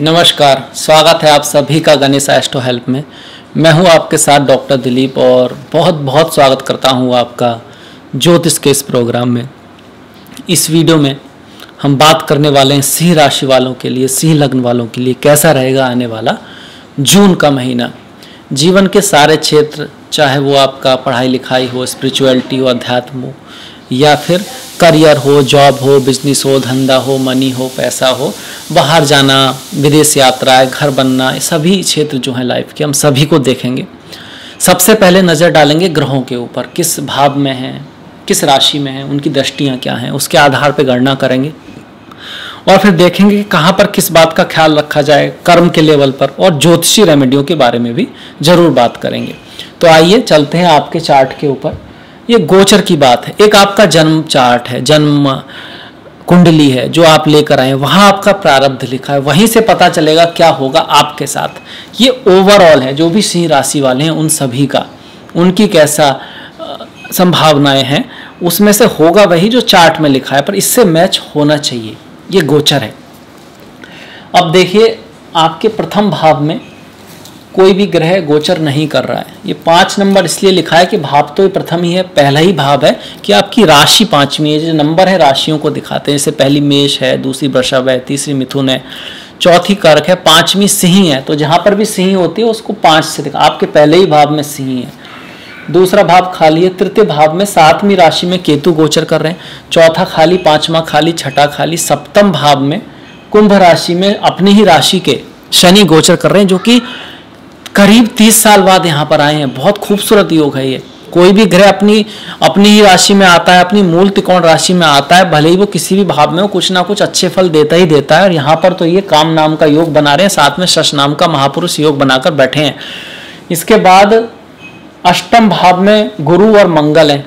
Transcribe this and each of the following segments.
नमस्कार, स्वागत है आप सभी का गणेश एस्ट्रो हेल्प में। मैं हूं आपके साथ डॉक्टर दिलीप और बहुत बहुत स्वागत करता हूं आपका ज्योतिष के इस प्रोग्राम में। इस वीडियो में हम बात करने वाले हैं सिंह राशि वालों के लिए, सिंह लग्न वालों के लिए कैसा रहेगा आने वाला जून का महीना। जीवन के सारे क्षेत्र, चाहे वो आपका पढ़ाई लिखाई हो, स्पिरिचुअलिटी हो, अध्यात्म हो, या फिर करियर हो, जॉब हो, बिजनेस हो, धंधा हो, मनी हो, पैसा हो, बाहर जाना, विदेश यात्राएं, घर बनना, सभी क्षेत्र जो हैं लाइफ के, हम सभी को देखेंगे। सबसे पहले नज़र डालेंगे ग्रहों के ऊपर, किस भाव में हैं, किस राशि में हैं, उनकी दृष्टियाँ क्या हैं, उसके आधार पर गणना करेंगे। और फिर देखेंगे कि कहाँ पर किस बात का ख्याल रखा जाए कर्म के लेवल पर, और ज्योतिषी रेमेडियों के बारे में भी जरूर बात करेंगे। तो आइए चलते हैं आपके चार्ट के ऊपर। ये गोचर की बात है। एक आपका जन्म चार्ट है, जन्म कुंडली है जो आप लेकर आए, वहाँ आपका प्रारब्ध लिखा है, वहीं से पता चलेगा क्या होगा आपके साथ। ये ओवरऑल है, जो भी सिंह राशि वाले हैं उन सभी का, उनकी कैसा संभावनाएं हैं, उसमें से होगा वही जो चार्ट में लिखा है, पर इससे मैच होना चाहिए। ये गोचर है। अब देखिए, आपके प्रथम भाव में कोई भी ग्रह गोचर नहीं कर रहा है। ये 5 नंबर इसलिए लिखा है कि भाव तो ये प्रथम ही है, पहला ही भाव है कि आपकी राशि 5वीं है। जो नंबर है राशियों को दिखाते हैं, जैसे पहली मेष है, दूसरी वृषभ है, तीसरी मिथुन है, चौथी कर्क है, 5वीं सिंह है। तो जहां पर भी सिंह होती है उसको 5 से दिखा। आपके पहले ही भाव में सिंह है, दूसरा भाव खाली है, तृतीय भाव में 7वीं राशि में केतु गोचर कर रहे हैं, चौथा खाली, 5वां खाली, छठा खाली, सप्तम भाव में कुंभ राशि में अपनी ही राशि के शनि गोचर कर रहे हैं, जो कि करीब 30 साल बाद यहाँ पर आए हैं। बहुत खूबसूरत योग है ये। कोई भी ग्रह अपनी ही राशि में आता है, अपनी मूल त्रिकोण राशि में आता है, भले ही वो किसी भी भाव में हो, कुछ ना कुछ अच्छे फल देता ही देता है। और यहाँ पर तो ये काम नाम का योग बना रहे हैं, साथ में शश नाम का महापुरुष योग बनाकर बैठे हैं। इसके बाद अष्टम भाव में गुरु और मंगल है।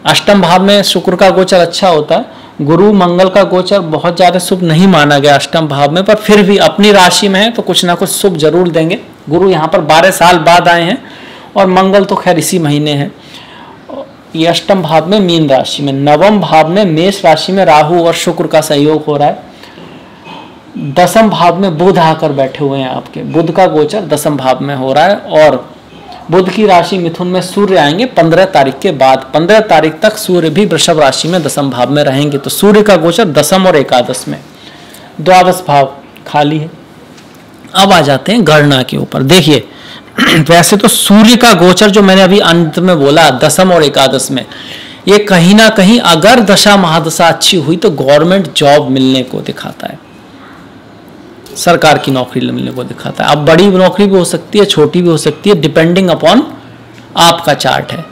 अष्टम भाव में शुक्र का गोचर अच्छा होता है, गुरु मंगल का गोचर बहुत ज़्यादा शुभ नहीं माना गया अष्टम भाव में, पर फिर भी अपनी राशि में है तो कुछ ना कुछ शुभ जरूर देंगे। गुरु यहाँ पर 12 साल बाद आए हैं और मंगल तो खैर इसी महीने है। ये अष्टम भाव में मीन राशि में। नवम भाव में मेष राशि में राहु और शुक्र का सहयोग हो रहा है। दसम भाव में बुध आकर बैठे हुए हैं आपके, बुध का गोचर दसम भाव में हो रहा है। और बुध की राशि मिथुन में सूर्य आएंगे 15 तारीख के बाद। 15 तारीख तक सूर्य भी वृषभ राशि में दसम भाव में रहेंगे। तो सूर्य का गोचर दसम और एकादश में। द्वादश भाव खाली है। अब आ जाते हैं गणना के ऊपर। देखिए, वैसे तो सूर्य का गोचर जो मैंने अभी अंत में बोला दसम और एकादश में, ये कहीं ना कहीं अगर दशा महादशा अच्छी हुई तो गवर्नमेंट जॉब मिलने को दिखाता है, सरकार की नौकरी मिलने को दिखाता है। अब बड़ी नौकरी भी हो सकती है, छोटी भी हो सकती है, डिपेंडिंग अपॉन आपका चार्ट है।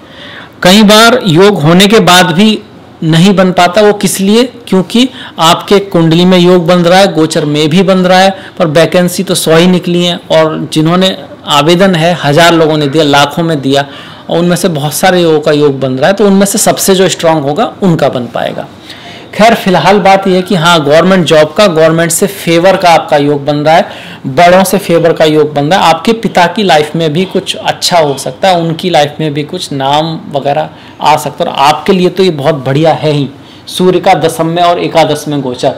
कई बार योग होने के बाद भी नहीं बन पाता, वो किस लिए? क्योंकि आपके कुंडली में योग बन रहा है, गोचर में भी बन रहा है, पर वैकेंसी तो 100 ही निकली है और जिन्होंने आवेदन है 1000 लोगों ने दिया, लाखों में दिया, और उनमें से बहुत सारे लोगों का योग बन रहा है, तो उनमें से सबसे जो स्ट्रांग होगा उनका बन पाएगा। खैर फिलहाल बात यह है कि हाँ, गवर्नमेंट जॉब का, गवर्नमेंट से फेवर का आपका योग बन रहा है, बड़ों से फेवर का योग बन रहा है। आपके पिता की लाइफ में भी कुछ अच्छा हो सकता है, उनकी लाइफ में भी कुछ नाम वगैरह आ सकता है, और आपके लिए तो ये बहुत बढ़िया है ही। सूर्य का दसम में और एकादश में गोचर।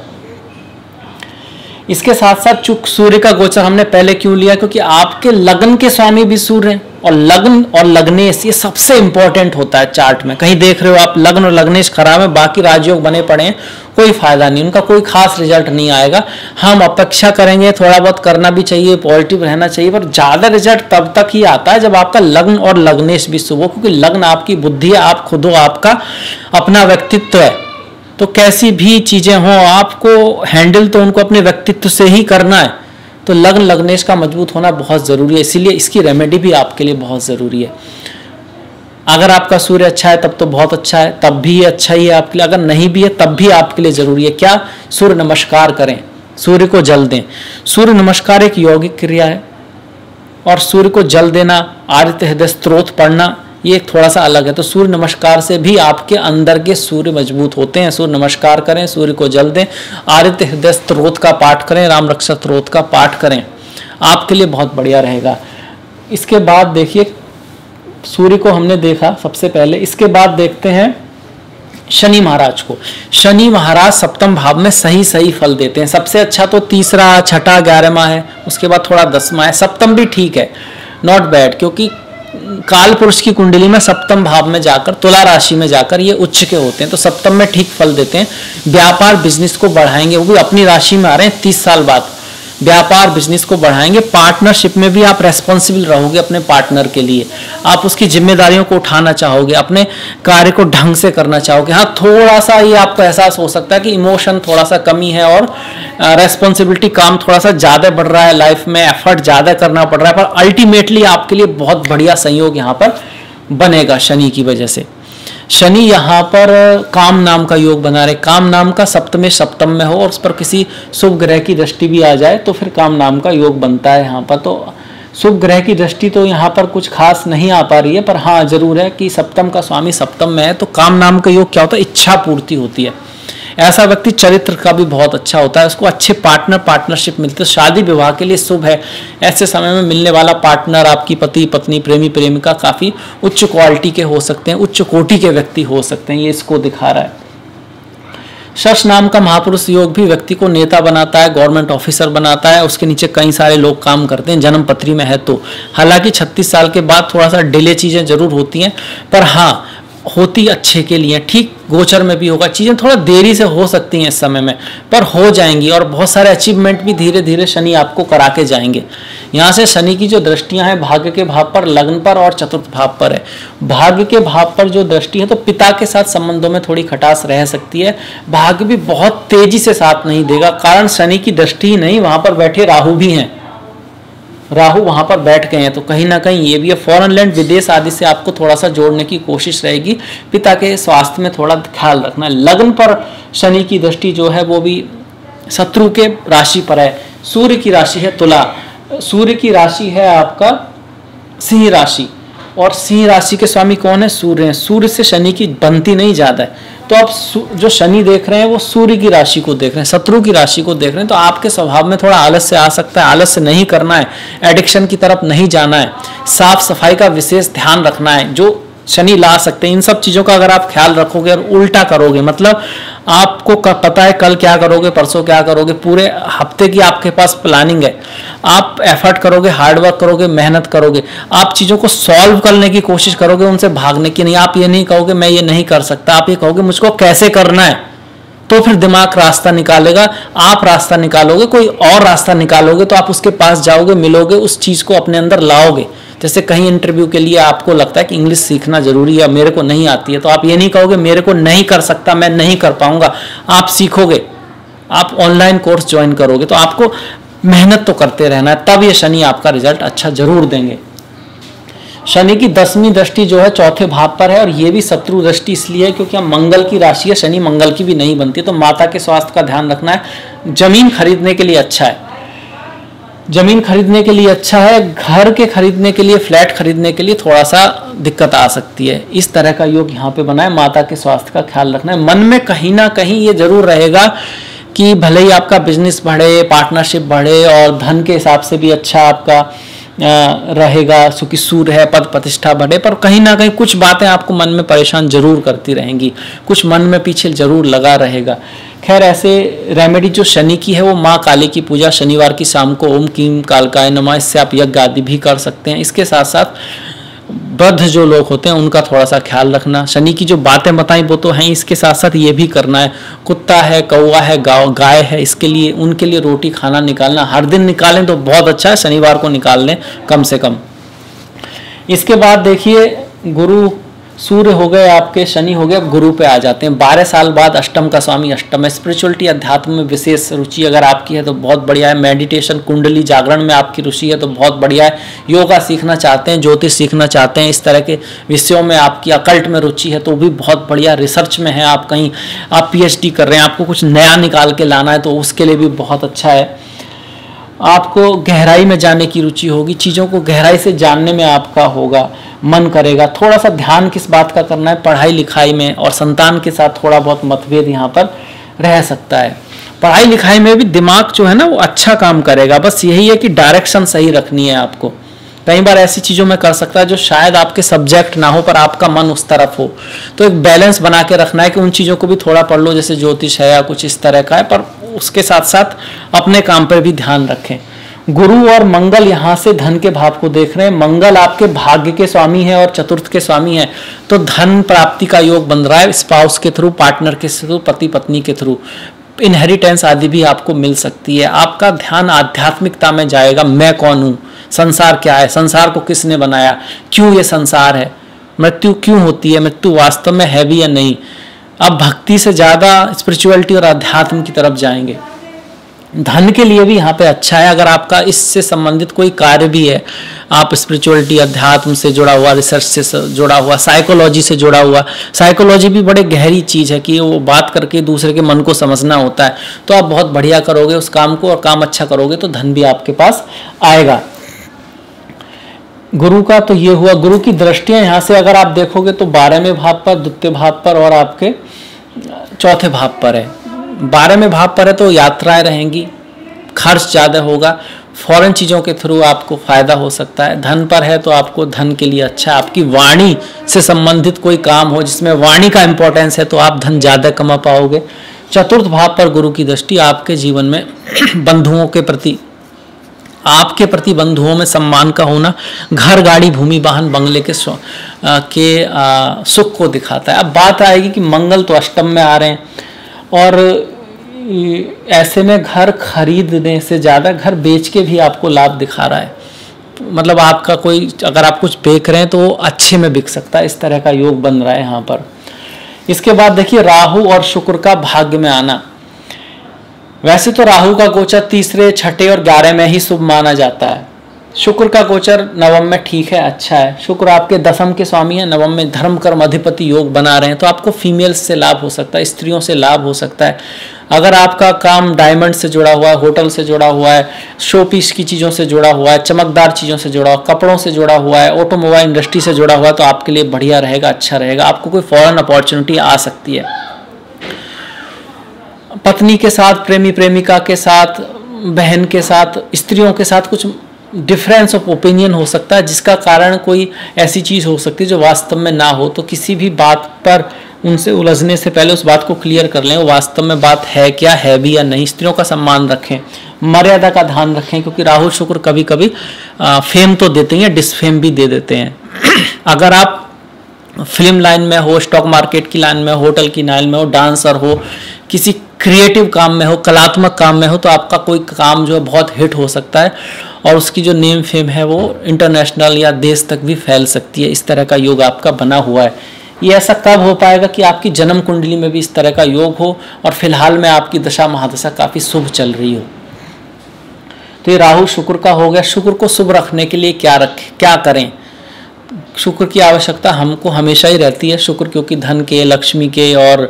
इसके साथ साथ चूक सूर्य का गोचर हमने पहले क्यों लिया? क्योंकि आपके लग्न के स्वामी भी सूर्य हैं, और लग्न और लग्नेश ये सबसे इंपॉर्टेंट होता है चार्ट में। कहीं देख रहे हो आप लग्न और लग्नेश खराब है, बाकी राजयोग बने पड़े हैं, कोई फायदा नहीं, उनका कोई खास रिजल्ट नहीं आएगा। हम अपेक्षा करेंगे, थोड़ा बहुत करना भी चाहिए, पॉजिटिव रहना चाहिए, पर ज्यादा रिजल्ट तब तक ही आता है जब आपका लग्न और लग्नेश भी शुभ हो। क्योंकि लग्न आपकी बुद्धि है, आप खुद हो, आपका अपना व्यक्तित्व है, तो कैसी भी चीजें हों आपको हैंडल तो उनको अपने व्यक्तित्व से ही करना है। तो लग्न लग्नेश का मजबूत होना बहुत जरूरी है, इसीलिए इसकी रेमेडी भी आपके लिए बहुत जरूरी है। अगर आपका सूर्य अच्छा है तब तो बहुत अच्छा है, तब भी अच्छा ही है आपके लिए। अगर नहीं भी है तब भी आपके लिए जरूरी है क्या? सूर्य नमस्कार करें, सूर्य को जल दें। सूर्य नमस्कार एक यौगिक क्रिया है, और सूर्य को जल देना, आदित्य हृदय स्तोत्र पढ़ना, ये थोड़ा सा अलग है। तो सूर्य नमस्कार से भी आपके अंदर के सूर्य मजबूत होते हैं। सूर्य नमस्कार करें, सूर्य को जल दें, आदित्य हृदय स्तोत्र का पाठ करें, राम रक्षा स्तोत्र का पाठ करें, आपके लिए बहुत बढ़िया रहेगा। इसके बाद देखिए, सूर्य को हमने देखा सबसे पहले। इसके बाद देखते हैं शनि महाराज को। शनि महाराज सप्तम भाव में सही फल देते हैं। सबसे अच्छा तो तीसरा, छठा, 11वां है, उसके बाद थोड़ा 10वां है। सप्तम भी ठीक है, नॉट बैड, क्योंकि काल पुरुष की कुंडली में सप्तम भाव में जाकर, तुला राशि में जाकर ये उच्च के होते हैं, तो सप्तम में ठीक फल देते हैं। व्यापार बिजनेस को बढ़ाएंगे, वो भी अपनी राशि में आ रहे हैं 30 साल बाद। व्यापार बिजनेस को बढ़ाएंगे। पार्टनरशिप में भी आप रेस्पॉन्सिबल रहोगे अपने पार्टनर के लिए, आप उसकी जिम्मेदारियों को उठाना चाहोगे, अपने कार्य को ढंग से करना चाहोगे। हाँ, थोड़ा सा ये आपको एहसास हो सकता है कि इमोशन थोड़ा सा कमी है और रेस्पॉन्सिबिलिटी, काम थोड़ा सा ज़्यादा बढ़ रहा है, लाइफ में एफर्ट ज़्यादा करना पड़ रहा है, पर अल्टीमेटली आपके लिए बहुत बढ़िया संयोग यहाँ पर बनेगा शनि की वजह से। शनि यहाँ पर काम नाम का योग बना रहे, काम नाम का सप्तम में हो और उस पर किसी शुभ ग्रह की दृष्टि भी आ जाए तो फिर काम नाम का योग बनता है यहाँ पर। तो शुभ ग्रह की दृष्टि तो यहाँ पर कुछ खास नहीं आ पा रही है, पर हाँ जरूर है कि सप्तम का स्वामी सप्तम में है, तो काम नाम का योग क्या होता है, इच्छा पूर्ति होती है। ऐसा व्यक्ति चरित्र का भी बहुत अच्छा होता है, उसको अच्छे पार्टनरशिप मिलती है, शादी विवाह के लिए शुभ है। ऐसे समय में मिलने वाला पार्टनर आपकी पति पत्नी प्रेमी प्रेमिका काफी उच्च क्वालिटी के हो सकते हैं, उच्च कोटि के व्यक्ति हो सकते हैं, ये इसको दिखा रहा है। शश नाम का महापुरुष योग भी व्यक्ति को नेता बनाता है, गवर्नमेंट ऑफिसर बनाता है, उसके नीचे कई सारे लोग काम करते हैं, जन्म पत्री में है तो। हालांकि 36 साल के बाद थोड़ा सा डिले चीजें जरूर होती हैं, पर हाँ होती अच्छे के लिए। ठीक गोचर में भी होगा, चीजें थोड़ा देरी से हो सकती हैं इस समय में, पर हो जाएंगी और बहुत सारे अचीवमेंट भी धीरे धीरे शनि आपको करा के जाएंगे। यहाँ से शनि की जो दृष्टियां हैं भाग्य के भाव पर, लग्न पर और चतुर्थ भाव पर है। भाग्य के भाव पर जो दृष्टि है तो पिता के साथ संबंधों में थोड़ी खटास रह सकती है। भाग्य भी बहुत तेजी से साथ नहीं देगा, कारण शनि की दृष्टि ही नहीं, वहां पर बैठे राहु भी हैं, राहु वहां पर बैठ गए हैं, तो कहीं ना कहीं ये भी है। फॉरेन लैंड, विदेश आदि से आपको थोड़ा सा जोड़ने की कोशिश रहेगी। पिता के स्वास्थ्य में थोड़ा ख्याल रखना है। लग्न पर शनि की दृष्टि जो है वो भी शत्रु के राशि पर है। सूर्य की राशि है तुला, सूर्य की राशि है आपका सिंह राशि, और सिंह राशि के स्वामी कौन है, सूर्य है। सूर्य से शनि की बनती नहीं ज्यादा है, तो आप जो शनि देख रहे हैं वो सूर्य की राशि को देख रहे हैं, शत्रु की राशि को देख रहे हैं, तो आपके स्वभाव में थोड़ा आलस्य आ सकता है। आलस्य नहीं करना है, एडिक्शन की तरफ नहीं जाना है, साफ सफाई का विशेष ध्यान रखना है, जो शनि ला सकते हैं। इन सब चीजों का अगर आप ख्याल रखोगे और उल्टा करोगे, मतलब आपको पता है कल क्या करोगे, परसों क्या करोगे, पूरे हफ्ते की आपके पास प्लानिंग है, आप एफर्ट करोगे, हार्डवर्क करोगे, मेहनत करोगे, आप चीज़ों को सॉल्व करने की कोशिश करोगे, उनसे भागने की नहीं। आप ये नहीं कहोगे मैं ये नहीं कर सकता, आप ये कहोगे मुझको कैसे करना है, तो फिर दिमाग रास्ता निकालेगा। आप रास्ता निकालोगे, कोई और रास्ता निकालोगे, तो आप उसके पास जाओगे, मिलोगे, उस चीज़ को अपने अंदर लाओगे। जैसे कहीं इंटरव्यू के लिए आपको लगता है कि इंग्लिश सीखना जरूरी है, मेरे को नहीं आती है, तो आप ये नहीं कहोगे मेरे को नहीं कर सकता, मैं नहीं कर पाऊंगा, आप सीखोगे, आप ऑनलाइन कोर्स ज्वाइन करोगे, तो आपको मेहनत तो करते रहना है, तब ये शनि आपका रिजल्ट अच्छा जरूर देंगे। शनि की 10वीं दृष्टि जो है चौथे भाव पर है, और ये भी शत्रु दृष्टि इसलिए है क्योंकि हम मंगल की राशि है, शनि मंगल की भी नहीं बनती, तो माता के स्वास्थ्य का ध्यान रखना है। जमीन खरीदने के लिए अच्छा है, जमीन खरीदने के लिए अच्छा है। घर के खरीदने के लिए, फ्लैट खरीदने के लिए थोड़ा सा दिक्कत आ सकती है। इस तरह का योग यहाँ पे बना है। माता के स्वास्थ्य का ख्याल रखना है। मन में कहीं ना कहीं ये जरूर रहेगा कि भले ही आपका बिजनेस बढ़े, पार्टनरशिप बढ़े और धन के हिसाब से भी अच्छा आपका रहेगा, सुखी सूर्य है, पद प्रतिष्ठा बढ़े, पर कहीं ना कहीं कुछ बातें आपको मन में परेशान जरूर करती रहेंगी, कुछ मन में पीछे जरूर लगा रहेगा। खैर, ऐसे रेमेडी जो शनि की है वो माँ काली की पूजा शनिवार की शाम को ओम कीम कालकाय नमः, इससे आप यज्ञ आदि भी कर सकते हैं। इसके साथ साथ वृद्ध जो लोग होते हैं उनका थोड़ा सा ख्याल रखना। शनि की जो बातें बताई वो तो हैं, इसके साथ साथ ये भी करना है। कुत्ता है, कौवा है, गाय है, इसके लिए उनके लिए रोटी खाना निकालना हर दिन निकालें तो बहुत अच्छा है, शनिवार को निकाल लें कम से कम। इसके बाद देखिए, गुरु सूर्य हो गए आपके, शनि हो गए, अब गुरु पे आ जाते हैं। 12 साल बाद अष्टम का स्वामी अष्टम है। स्पिरिचुअलिटी, अध्यात्म में विशेष रुचि अगर आपकी है तो बहुत बढ़िया है। मेडिटेशन, कुंडली जागरण में आपकी रुचि है तो बहुत बढ़िया है। योगा सीखना चाहते हैं, ज्योतिष सीखना चाहते हैं, इस तरह के विषयों में आपकी अकल्ट में रुचि है तो भी बहुत बढ़िया। रिसर्च में है आप, कहीं आप PhD कर रहे हैं, आपको कुछ नया निकाल के लाना है तो उसके लिए भी बहुत अच्छा है। आपको गहराई में जाने की रुचि होगी, चीज़ों को गहराई से जानने में आपका होगा, मन करेगा। थोड़ा सा ध्यान किस बात का करना है, पढ़ाई लिखाई में, और संतान के साथ थोड़ा बहुत मतभेद यहाँ पर रह सकता है। पढ़ाई लिखाई में भी दिमाग जो है ना वो अच्छा काम करेगा, बस यही है कि डायरेक्शन सही रखनी है आपको। कई बार ऐसी चीज़ों में कर सकता है जो शायद आपके सब्जेक्ट ना हो पर आपका मन उस तरफ हो। तो एक बैलेंस बना के रखना है कि उन चीज़ों को भी थोड़ा पढ़ लो, जैसे ज्योतिष है या कुछ इस तरह का है, पर उसके साथ साथ अपने काम पर भी ध्यान रखें। गुरु और मंगल यहाँ से धन के भाव को देख रहे हैं। मंगल आपके भाग्य के स्वामी है और चतुर्थ के स्वामी है, तो धन प्राप्ति का योग बन रहा है स्पाउस के थ्रू, पार्टनर के थ्रू, पति पत्नी के थ्रू। इनहेरिटेंस आदि भी आपको मिल सकती है। आपका ध्यान आध्यात्मिकता में जाएगा। मैं कौन हूँ, संसार क्या है, संसार को किसने बनाया, क्यों ये संसार है, मृत्यु क्यों होती है, मृत्यु वास्तव में है भी या नहीं। अब भक्ति से ज़्यादा स्पिरिचुअलिटी और अध्यात्म की तरफ जाएंगे। धन के लिए भी यहाँ पे अच्छा है। अगर आपका इससे संबंधित कोई कार्य भी है, आप स्पिरिचुअलिटी, अध्यात्म से जुड़ा हुआ, रिसर्च से जुड़ा हुआ, साइकोलॉजी से जुड़ा हुआ, साइकोलॉजी भी बड़े गहरी चीज़ है कि वो बात करके दूसरे के मन को समझना होता है, तो आप बहुत बढ़िया करोगे उस काम को और काम अच्छा करोगे तो धन भी आपके पास आएगा। गुरु का तो ये हुआ। गुरु की दृष्टियां यहाँ से अगर आप देखोगे तो 12वें भाव पर, द्वितीय भाव पर और आपके चौथे भाव पर है। 12वें भाव पर है तो यात्राएं रहेंगी, खर्च ज़्यादा होगा, फॉरेन चीज़ों के थ्रू आपको फायदा हो सकता है। धन पर है तो आपको धन के लिए अच्छा, आपकी वाणी से संबंधित कोई काम हो जिसमें वाणी का इंपॉर्टेंस है तो आप धन ज़्यादा कमा पाओगे। चतुर्थ भाव पर गुरु की दृष्टि आपके जीवन में बंधुओं के प्रति, आपके प्रति बंधुओं में सम्मान का होना, घर, गाड़ी, भूमि, वाहन, बंगले के सुख को दिखाता है। अब बात आएगी कि मंगल तो अष्टम में आ रहे हैं और ऐसे में घर खरीदने से ज़्यादा घर बेच के भी आपको लाभ दिखा रहा है। मतलब आपका कोई, अगर आप कुछ बेच रहे हैं तो वो अच्छे में बिक सकता है, इस तरह का योग बन रहा है यहाँ पर। इसके बाद देखिए राहु और शुक्र का भाग्य में आना। वैसे तो राहु का गोचर तीसरे, छठे और 11 में ही शुभ माना जाता है। शुक्र का गोचर नवम में ठीक है, अच्छा है। शुक्र आपके दशम के स्वामी है, नवम में धर्म कर्म अधिपति योग बना रहे हैं, तो आपको फीमेल्स से लाभ हो सकता है, स्त्रियों से लाभ हो सकता है। अगर आपका काम डायमंड से जुड़ा हुआ है, होटल से जुड़ा हुआ है, शो पीस की चीज़ों से जुड़ा हुआ है, चमकदार चीज़ों से जुड़ा हुआ, कपड़ों से जुड़ा हुआ है, ऑटोमोबाइल इंडस्ट्री से जुड़ा हुआ है, तो आपके लिए बढ़िया रहेगा, अच्छा रहेगा। आपको कोई फॉरेन अपॉर्चुनिटी आ सकती है। पत्नी के साथ, प्रेमी प्रेमिका के साथ, बहन के साथ, स्त्रियों के साथ कुछ डिफरेंस ऑफ ओपिनियन हो सकता है, जिसका कारण कोई ऐसी चीज़ हो सकती है जो वास्तव में ना हो। तो किसी भी बात पर उनसे उलझने से पहले उस बात को क्लियर कर लें, वो वास्तव में बात है क्या, है भी या नहीं। स्त्रियों का सम्मान रखें, मर्यादा का ध्यान रखें, क्योंकि राहु शुक्र कभी कभी फेम तो देते हैं, डिसफेम भी दे देते हैं। अगर आप फिल्म लाइन में हो, स्टॉक मार्केट की लाइन में, होटल की लाइन में हो, डांसर हो, किसी क्रिएटिव काम में हो, कलात्मक काम में हो, तो आपका कोई काम जो है बहुत हिट हो सकता है और उसकी जो नेम फेम है वो इंटरनेशनल या देश तक भी फैल सकती है। इस तरह का योग आपका बना हुआ है। ये ऐसा कब हो पाएगा कि आपकी जन्म कुंडली में भी इस तरह का योग हो और फिलहाल में आपकी दशा महादशा काफ़ी शुभ चल रही हो। तो ये राहु शुक्र का हो गया। शुक्र को शुभ रखने के लिए क्या करें? शुक्र की आवश्यकता हमको हमेशा ही रहती है। शुक्र क्योंकि धन के, लक्ष्मी के और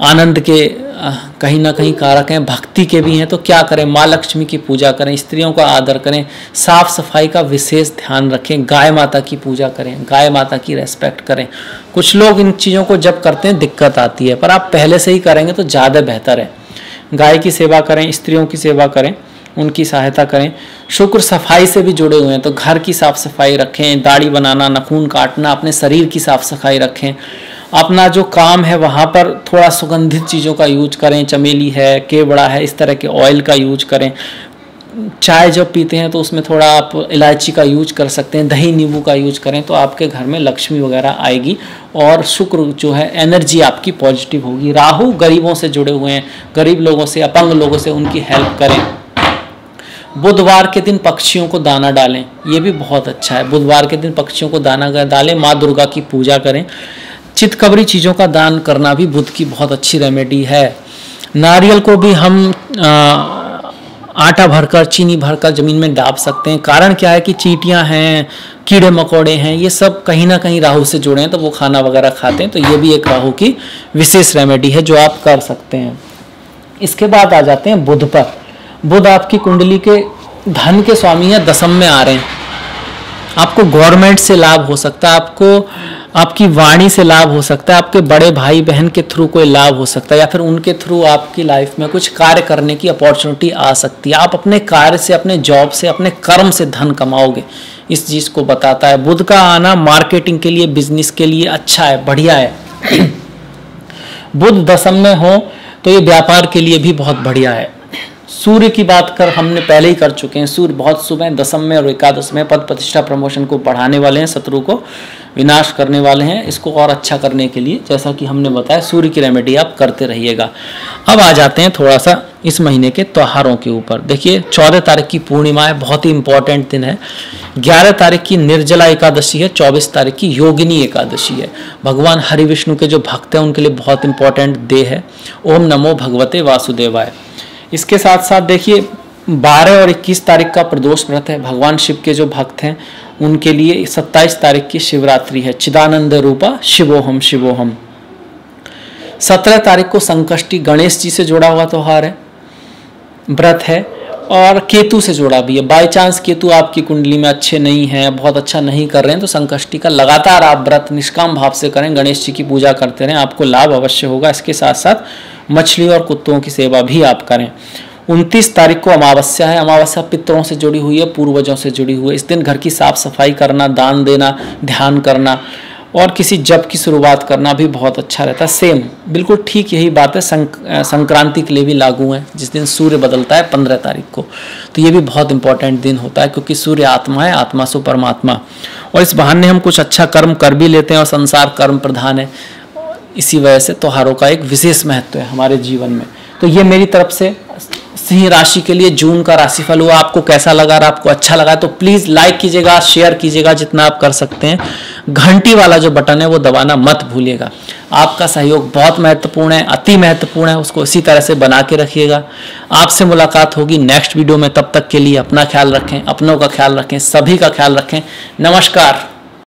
आनंद के कहीं ना कहीं कारक हैं, भक्ति के भी हैं। तो क्या करें? माँ लक्ष्मी की पूजा करें, स्त्रियों का आदर करें, साफ सफाई का विशेष ध्यान रखें, गाय माता की पूजा करें, गाय माता की रेस्पेक्ट करें। कुछ लोग इन चीज़ों को जब करते हैं दिक्कत आती है, पर आप पहले से ही करेंगे तो ज़्यादा बेहतर है। गाय की सेवा करें, स्त्रियों की सेवा करें, उनकी सहायता करें। शुक्र सफाई से भी जुड़े हुए हैं, तो घर की साफ सफाई रखें, दाढ़ी बनाना, नाखून काटना, अपने शरीर की साफ सफाई रखें। अपना जो काम है वहाँ पर थोड़ा सुगंधित चीज़ों का यूज करें, चमेली है, केवड़ा है, इस तरह के ऑयल का यूज करें। चाय जब पीते हैं तो उसमें थोड़ा आप इलायची का यूज कर सकते हैं, दही नींबू का यूज करें, तो आपके घर में लक्ष्मी वगैरह आएगी और शुक्र जो है एनर्जी आपकी पॉजिटिव होगी। राहु गरीबों से जुड़े हुए हैं, गरीब लोगों से, अपंग लोगों से उनकी हेल्प करें। बुधवार के दिन पक्षियों को दाना डालें, ये भी बहुत अच्छा है। बुधवार के दिन पक्षियों को दाना डालें, माँ दुर्गा की पूजा करें। चितकबरी चीज़ों का दान करना भी बुध की बहुत अच्छी रेमेडी है। नारियल को भी हम आटा भरकर, चीनी भरकर ज़मीन में डाल सकते हैं। कारण क्या है कि चींटियां हैं, कीड़े मकोड़े हैं, ये सब कहीं ना कहीं राहु से जुड़े हैं, तो वो खाना वगैरह खाते हैं। तो ये भी एक राहु की विशेष रेमेडी है जो आप कर सकते हैं। इसके बाद आ जाते हैं बुध पर। बुध आपकी कुंडली के धन के स्वामी है, दशम में आ रहे हैं। आपको गवर्नमेंट से लाभ हो सकता है, आपको आपकी वाणी से लाभ हो सकता है, आपके बड़े भाई बहन के थ्रू कोई लाभ हो सकता है, या फिर उनके थ्रू आपकी लाइफ में कुछ कार्य करने की अपॉर्चुनिटी आ सकती है। आप अपने कार्य से, अपने जॉब से, अपने कर्म से धन कमाओगे, इस चीज़ को बताता है। बुध का आना मार्केटिंग के लिए, बिजनेस के लिए अच्छा है, बढ़िया है। बुध दशम में हो तो ये व्यापार के लिए भी बहुत बढ़िया है। सूर्य की बात कर हमने पहले ही कर चुके हैं। सूर्य बहुत शुभ है, दशम में और एकादश में पद प्रतिष्ठा प्रमोशन को बढ़ाने वाले हैं, शत्रु को विनाश करने वाले हैं। इसको और अच्छा करने के लिए जैसा कि हमने बताया सूर्य की रेमेडी आप करते रहिएगा। अब आ जाते हैं थोड़ा सा इस महीने के त्योहारों के ऊपर। देखिए 14 तारीख की पूर्णिमा है, बहुत ही इंपॉर्टेंट दिन है। 11 तारीख की निर्जला एकादशी है, 24 तारीख की योगिनी एकादशी है। भगवान हरि विष्णु के जो भक्त हैं उनके लिए बहुत इंपॉर्टेंट डे है। ओम नमो भगवते वासुदेवाय। इसके साथ साथ देखिए 12 और 21 तारीख का प्रदोष व्रत है। भगवान शिव के जो भक्त हैं उनके लिए 27 तारीख की शिवरात्रि है। चिदानंद रूपा शिवोहम शिवोहम। 17 तारीख को संकष्टी गणेश जी से जुड़ा हुआ त्योहार है, व्रत है, और केतु से जुड़ा भी है। बाय चांस केतु आपकी कुंडली में अच्छे नहीं हैं, बहुत अच्छा नहीं कर रहे हैं, तो संकष्टी का लगातार आप व्रत निष्काम भाव से करें, गणेश जी की पूजा करते रहें, आपको लाभ अवश्य होगा। इसके साथ साथ मछली और कुत्तों की सेवा भी आप करें। 29 तारीख को अमावस्या है। अमावस्या पितरों से जुड़ी हुई है, पूर्वजों से जुड़ी हुई है। इस दिन घर की साफ सफाई करना, दान देना, ध्यान करना और किसी जप की शुरुआत करना भी बहुत अच्छा रहता है। सेम बिल्कुल ठीक यही बात है संक्रांति के लिए भी लागू है, जिस दिन सूर्य बदलता है 15 तारीख को। तो ये भी बहुत इंपॉर्टेंट दिन होता है, क्योंकि सूर्य आत्मा है, आत्मा सो परमात्मा, और इस बहाने हम कुछ अच्छा कर्म कर भी लेते हैं और संसार कर्म प्रधान है। इसी वजह से त्योहारों का एक विशेष महत्व है हमारे जीवन में। तो ये मेरी तरफ से सिंह राशि के लिए जून का राशिफल हुआ। आपको कैसा लगा, और आपको अच्छा लगा तो प्लीज लाइक कीजिएगा, शेयर कीजिएगा जितना आप कर सकते हैं। घंटी वाला जो बटन है वो दबाना मत भूलिएगा। आपका सहयोग बहुत महत्वपूर्ण है, अति महत्वपूर्ण है, उसको इसी तरह से बना के रखिएगा। आपसे मुलाकात होगी नेक्स्ट वीडियो में। तब तक के लिए अपना ख्याल रखें, अपनों का ख्याल रखें, सभी का ख्याल रखें। नमस्कार।